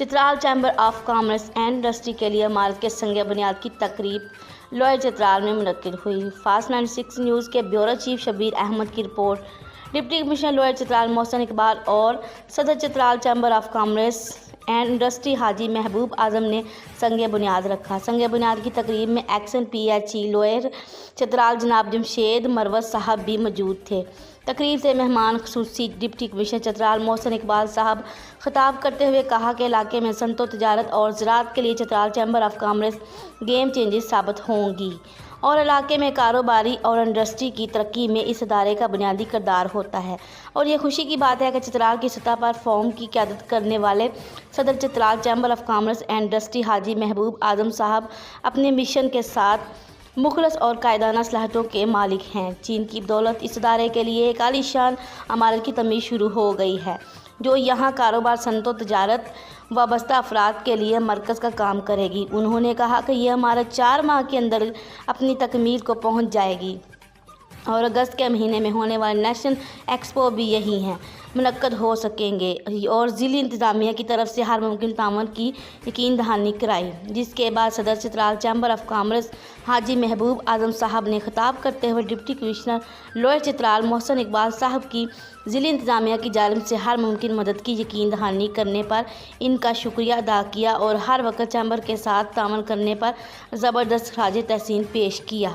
Chitral chamber of commerce and industry کے لیے عمارت کے سنگ بنیاد کی تقریب لوئر چترال میں منعقد ہوئی۔ فاسٹ 96 نیوز کے بیورو چیف شبیر احمد کی رپورٹ۔ Deputy commissioner lower Chitral Mohsin Iqbal اور صدر Chitral chamber of commerce and industry Haji Mahboob اعظم نے سنگ بنیاد رکھا۔ سنگ بنیاد کی تقریب میں XEN P H E lower Chitral جناب جمشید مروت صاحب بھی موجود تھے۔ تقریب سے مہمان خصوصی ڈپٹی کمشنر چترال محسن اقبال صاحب خطاب کرتے ہوئے کہا کہ علاقے میں صنعت و تجارت اور زراعت کے لیے Chitral chamber of commerce game changer ثابت ہوں گی اور علاقے میں کاروباری اور انڈسٹری کی ترقی میں اس ادارے کا بنیادی کردار ہوتا ہے، اور یہ خوشی کی بات ہے کہ چترال کی سطح پر فورم کی قیادت کرنے والے صدر Chitral chamber of commerce and industry Haji Mahboob اعظم صاحب اپنے مشن کے ساتھ مخلص اور قائدانہ صلاحیتوں کے مالک ہیں۔ چین کی بدولت اس ادارے کے لیے ایک عالی شان عمارت کی تعمیر شروع ہو گئی ہے، جو یہاں کاروبار، صنعت و تجارت وابستہ افراد کے لیے مرکز کا کام کرے گی۔ انہوں نے کہا کہ یہ عمارت 4 ماہ کے اندر اپنی تکمیل کو پہنچ جائے گی اور اگست کے مہینے میں ہونے والے نیشنل ایکسپو بھی یہیں ہیں منعقد ہو سکیں گے، اور ضلعی انتظامیہ کی طرف سے ہر ممکن تعاون کی یقین دہانی کرائی۔ جس کے بعد صدر چترال چیمبر آف کامرس حاجی محبوب اعظم صاحب نے خطاب کرتے ہوئے deputy commissioner lower Chitral Mohsin Iqbal صاحب کی ضلعی انتظامیہ کی جانب سے ہر ممکن مدد کی یقین دہانی کرنے پر ان کا شکریہ ادا کیا اور ہر وقت چیمبر کے ساتھ تعاون کرنے پر زبردست خراج تحسین پیش کیا۔